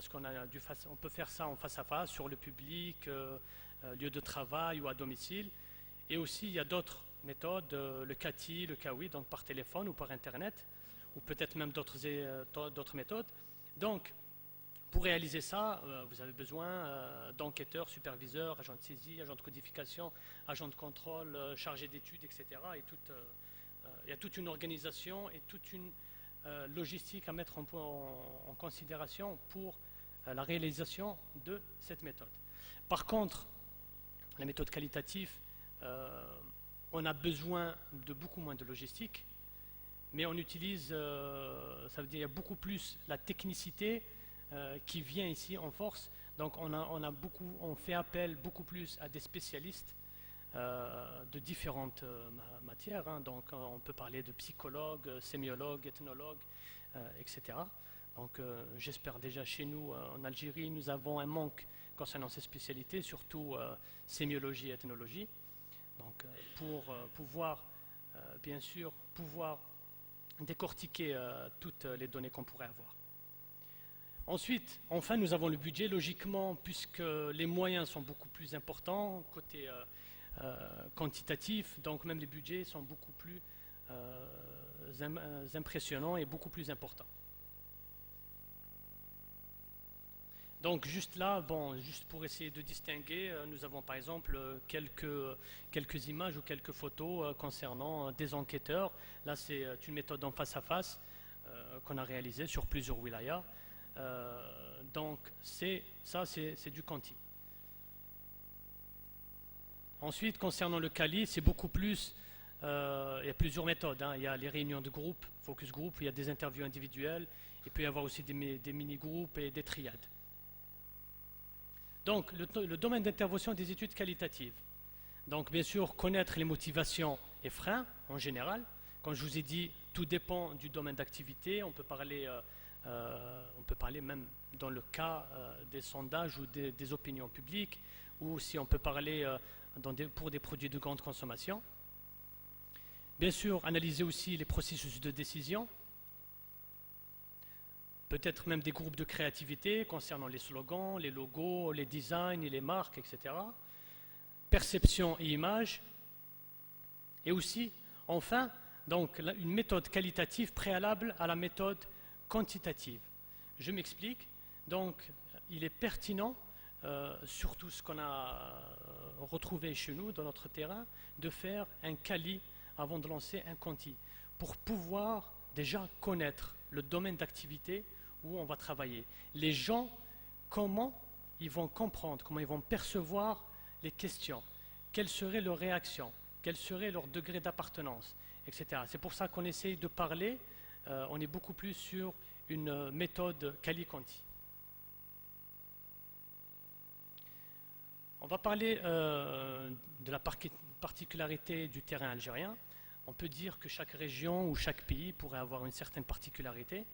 parce on peut faire ça en face à face, sur le public, lieu de travail ou à domicile. Et aussi, il y a d'autres méthodes, le CATI, le CAOI, donc par téléphone ou par Internet, ou peut-être même d'autres méthodes. Donc, pour réaliser ça, vous avez besoin d'enquêteurs, superviseurs, agents de saisie, agents de codification, agents de contrôle, chargés d'études, etc. Et il y a toute une organisation et toute une logistique à mettre en considération pour la réalisation de cette méthode. Par contre, la méthode qualitative, on a besoin de beaucoup moins de logistique, mais on utilise, ça veut dire, il y a beaucoup plus la technicité qui vient ici en force. Donc on fait appel beaucoup plus à des spécialistes de différentes matières. Hein. Donc on peut parler de psychologues, sémiologues, ethnologues, etc. Donc j'espère déjà chez nous en Algérie, nous avons un manque concernant ces spécialités, surtout sémiologie et ethnologie. Donc pour pouvoir, bien sûr, pouvoir décortiquer toutes les données qu'on pourrait avoir. Ensuite, enfin, nous avons le budget, logiquement, puisque les moyens sont beaucoup plus importants, côté quantitatif, donc même les budgets sont beaucoup plus impressionnants et beaucoup plus importants. Donc juste là, bon, juste pour essayer de distinguer, nous avons par exemple quelques images ou quelques photos concernant des enquêteurs. Là, c'est une méthode en face à face qu'on a réalisée sur plusieurs wilayas. Donc c'est du quanti. Ensuite, concernant le Kali, c'est beaucoup plus, il y a plusieurs méthodes. Hein. Il y a les réunions de groupe, focus group, il y a des interviews individuelles, il peut y avoir aussi des mini-groupes et des triades. Donc, le domaine d'intervention des études qualitatives. Donc, bien sûr, connaître les motivations et freins, en général. Comme je vous ai dit, tout dépend du domaine d'activité. On peut parler même dans le cas des sondages ou des opinions publiques, ou si on peut parler pour des produits de grande consommation. Bien sûr, analyser aussi les processus de décision. Peut-être même des groupes de créativité concernant les slogans, les logos, les designs et les marques, etc. Perception et image. Et aussi, enfin, donc, une méthode qualitative préalable à la méthode quantitative. Je m'explique. Donc, il est pertinent, surtout ce qu'on a retrouvé chez nous, dans notre terrain, de faire un quali avant de lancer un quanti, pour pouvoir déjà connaître le domaine d'activité où on va travailler. Les gens, comment ils vont comprendre, comment ils vont percevoir les questions, quelle serait leur réaction, quel serait leur degré d'appartenance, etc. C'est pour ça qu'on essaye de parler, on est beaucoup plus sur une méthode quali-quanti. On va parler de la particularité du terrain algérien. On peut dire que chaque région ou chaque pays pourrait avoir une certaine particularité.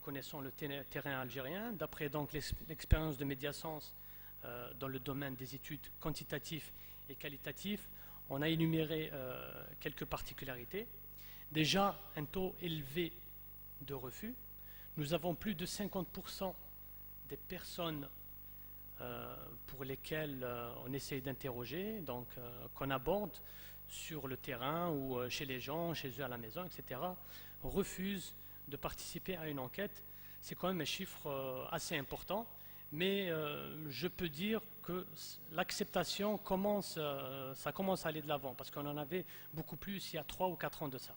Connaissant le terrain algérien, d'après donc l'expérience de Mediasens dans le domaine des études quantitatives et qualitatives, on a énuméré quelques particularités. Déjà, un taux élevé de refus. Nous avons plus de 50% des personnes pour lesquelles on essaye d'interroger, donc qu'on aborde sur le terrain ou chez les gens, chez eux à la maison, etc., refusent de participer à une enquête. C'est quand même un chiffre assez important, mais je peux dire que l'acceptation ça commence à aller de l'avant, parce qu'on en avait beaucoup plus il y a 3 ou 4 ans de ça.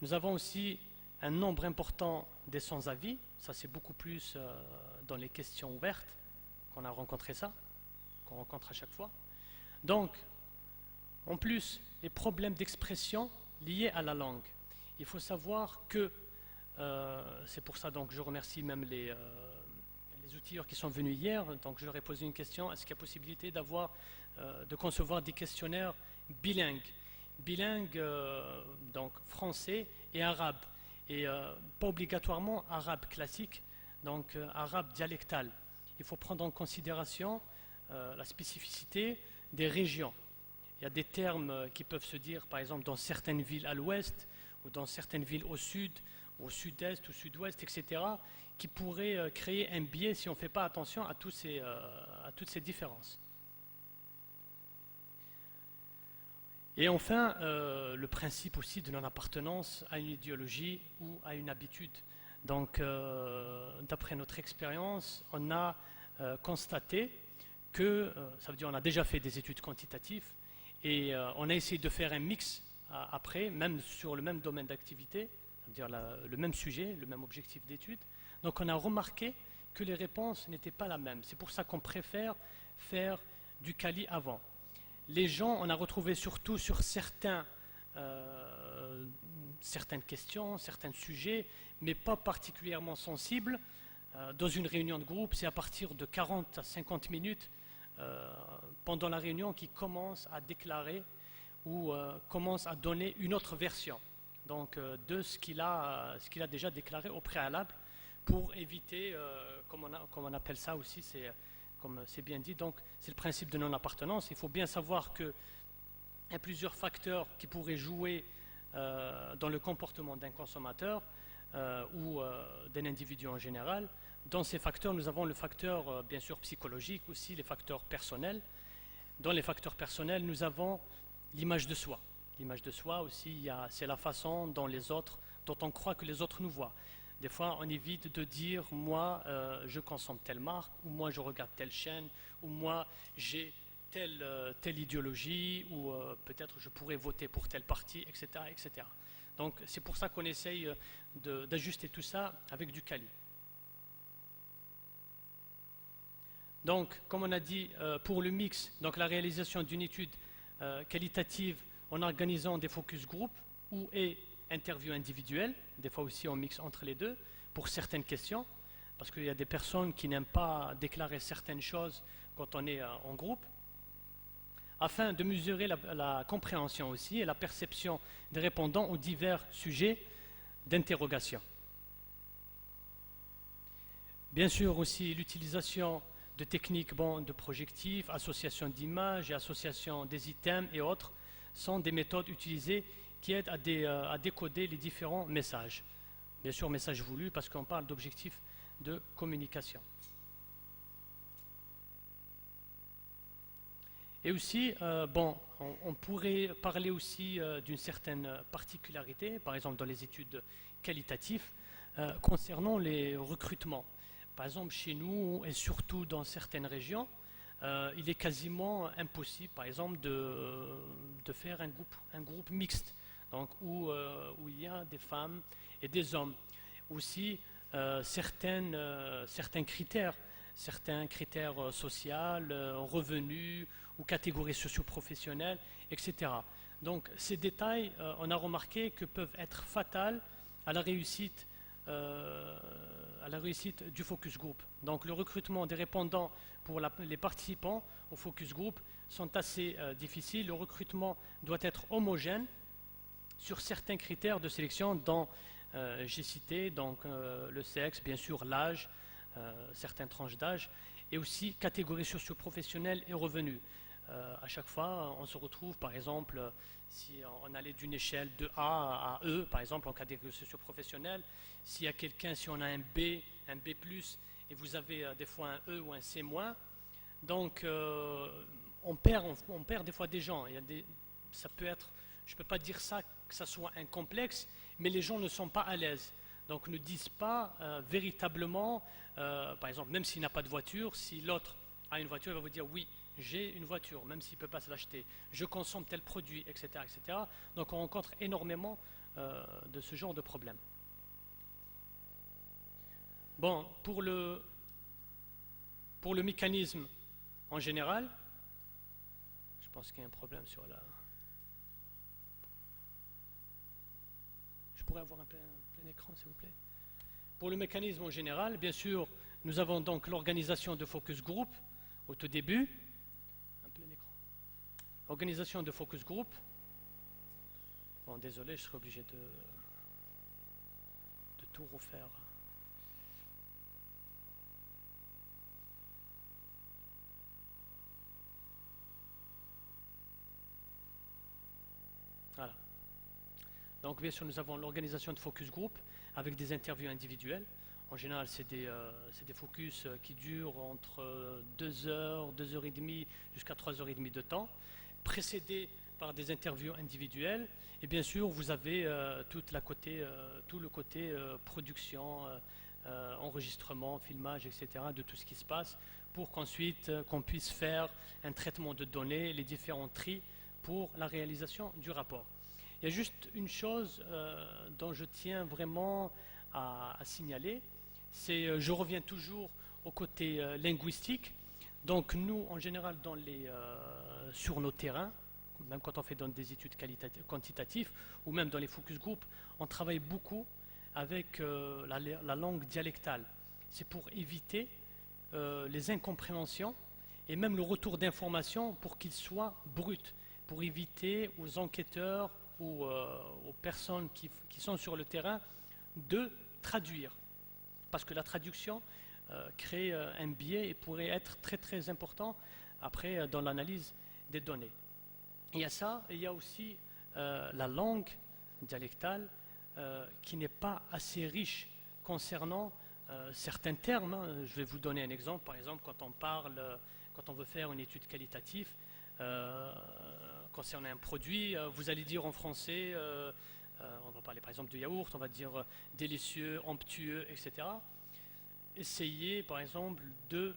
Nous avons aussi un nombre important des sans-avis, ça c'est beaucoup plus dans les questions ouvertes qu'on a rencontré ça, qu'on rencontre à chaque fois. Donc, en plus, les problèmes d'expression liés à la langue. Il faut savoir que, c'est pour ça donc je remercie même les outilleurs qui sont venus hier, donc je leur ai posé une question, est-ce qu'il y a possibilité de concevoir des questionnaires bilingues, donc français et arabe, et pas obligatoirement arabe classique, donc arabe dialectal. Il faut prendre en considération la spécificité des régions. Il y a des termes qui peuvent se dire, par exemple, dans certaines villes à l'ouest, ou dans certaines villes au sud, au sud-est, au sud-ouest, etc., qui pourraient créer un biais si on ne fait pas attention à toutes ces différences. Et enfin, le principe aussi de non-appartenance à une idéologie ou à une habitude. Donc, d'après notre expérience, on a constaté que, ça veut dire on a déjà fait des études quantitatives et on a essayé de faire un mix après, même sur le même domaine d'activité, ça veut dire le même sujet, le même objectif d'étude. Donc on a remarqué que les réponses n'étaient pas la même. C'est pour ça qu'on préfère faire du quali avant. Les gens, on a retrouvé surtout sur certaines questions, certains sujets, mais pas particulièrement sensibles. Dans une réunion de groupe, c'est à partir de 40 à 50 minutes pendant la réunion qu'ils commencent à déclarer ou commence à donner une autre version donc, de ce qu'il a déjà déclaré au préalable pour éviter, comme on appelle ça aussi, comme c'est bien dit, donc c'est le principe de non-appartenance. Il faut bien savoir qu'il y a plusieurs facteurs qui pourraient jouer dans le comportement d'un consommateur ou d'un individu en général. Dans ces facteurs, nous avons le facteur bien sûr psychologique, aussi les facteurs personnels. Dans les facteurs personnels, nous avons l'image de soi. L'image de soi aussi, c'est la façon dont on croit que les autres nous voient. Des fois, on évite de dire « moi, je consomme telle marque » ou « moi, je regarde telle chaîne » ou « moi, j'ai telle idéologie » ou « peut-être je pourrais voter pour tel parti », etc. etc. Donc, c'est pour ça qu'on essaye d'ajuster tout ça avec du quali. Donc, comme on a dit, pour le mix, donc la réalisation d'une étude qualitative en organisant des focus group ou interviews individuelles, des fois aussi on mixe entre les deux, pour certaines questions, parce qu'il y a des personnes qui n'aiment pas déclarer certaines choses quand on est en groupe, afin de mesurer la compréhension aussi et la perception des répondants aux divers sujets d'interrogation. Bien sûr aussi l'utilisation de techniques de projectifs, association d'images et association des items et autres sont des méthodes utilisées qui aident à décoder les différents messages. Bien sûr, messages voulus parce qu'on parle d'objectifs de communication. Et aussi, on pourrait parler aussi d'une certaine particularité, par exemple dans les études qualitatives, concernant les recrutements. Par exemple, chez nous et surtout dans certaines régions, il est quasiment impossible, par exemple, de faire un groupe mixte, donc où il y a des femmes et des hommes. Aussi, certains critères sociaux, revenus ou catégories socio-professionnelles, etc. Donc, ces détails, on a remarqué que peuvent être fatals à la réussite du focus group. Donc le recrutement des répondants pour les participants au focus group sont assez difficiles. Le recrutement doit être homogène sur certains critères de sélection dont j'ai cité, donc le sexe, bien sûr l'âge, certaines tranches d'âge, et aussi catégories socio-professionnelles et revenus. À chaque fois, on se retrouve, par exemple, si on allait d'une échelle de A à E, par exemple, en catégorie socio-professionnelle, s'il y a quelqu'un, si on a un B, et vous avez des fois un E ou un C-, donc on perd des fois des gens. Ça peut être, je ne peux pas dire ça, que ça soit un complexe, mais les gens ne sont pas à l'aise. Donc ne disent pas véritablement, par exemple, même s'il n'a pas de voiture, si l'autre a une voiture, il va vous dire oui, j'ai une voiture, même s'il ne peut pas se l'acheter, je consomme tel produit, etc., etc. Donc on rencontre énormément de ce genre de problèmes. Bon, pour le mécanisme en général, je pense qu'il y a un problème sur la... Je pourrais avoir un plein écran, s'il vous plaît. Pour le mécanisme en général, bien sûr, nous avons donc l'organisation de focus group au tout début. Un plein écran. Organisation de focus group. Bon, désolé, je serai obligé de tout refaire. Voilà. Donc bien sûr, nous avons l'organisation de focus group avec des interviews individuelles. En général, c'est des focus qui durent entre 2 heures, 2 heures et demie jusqu'à 3 heures et demie de temps, précédés par des interviews individuelles. Et bien sûr, vous avez tout le côté production, enregistrement, filmage, etc. de tout ce qui se passe pour qu'ensuite qu'on puisse faire un traitement de données, les différents tris pour la réalisation du rapport. Il y a juste une chose dont je tiens vraiment à signaler, c'est je reviens toujours au côté linguistique. Donc nous, en général, sur nos terrains, même quand on fait dans des études quantitatives ou même dans les focus group, on travaille beaucoup avec la langue dialectale. C'est pour éviter les incompréhensions et même le retour d'informations pour qu'il soit brut, pour éviter aux enquêteurs ou aux personnes qui sont sur le terrain de traduire. Parce que la traduction crée un biais et pourrait être très très important après dans l'analyse des données. Il y a ça, et il y a aussi la langue dialectale qui n'est pas assez riche concernant certains termes. Je vais vous donner un exemple. Par exemple, quand on veut faire une étude qualitative concernant un produit, vous allez dire en français, on va parler par exemple de yaourt, on va dire délicieux, onctueux, etc. Essayez par exemple de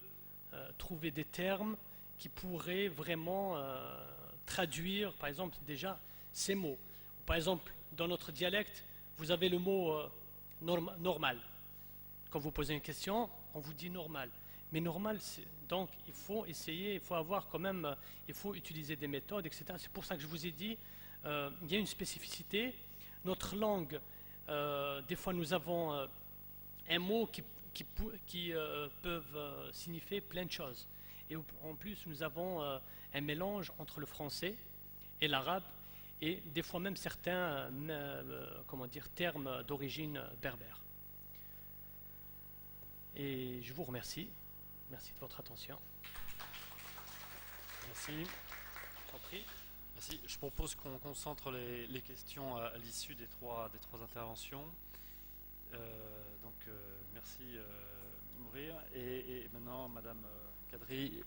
trouver des termes qui pourraient vraiment traduire par exemple déjà ces mots. Par exemple, dans notre dialecte, vous avez le mot normal. Quand vous posez une question, on vous dit normal. Mais normal, donc il faut essayer, il faut avoir quand même, il faut utiliser des méthodes, etc. C'est pour ça que je vous ai dit, il y a une spécificité. Notre langue, des fois nous avons un mot qui peuvent signifier plein de choses. Et en plus, nous avons un mélange entre le français et l'arabe, et des fois même certains termes d'origine berbère. Et je vous remercie. Merci de votre attention. Merci. J'en prie. Merci. Je propose qu'on concentre les questions à l'issue des trois interventions. Merci Mourir. Et maintenant, Madame Kadri,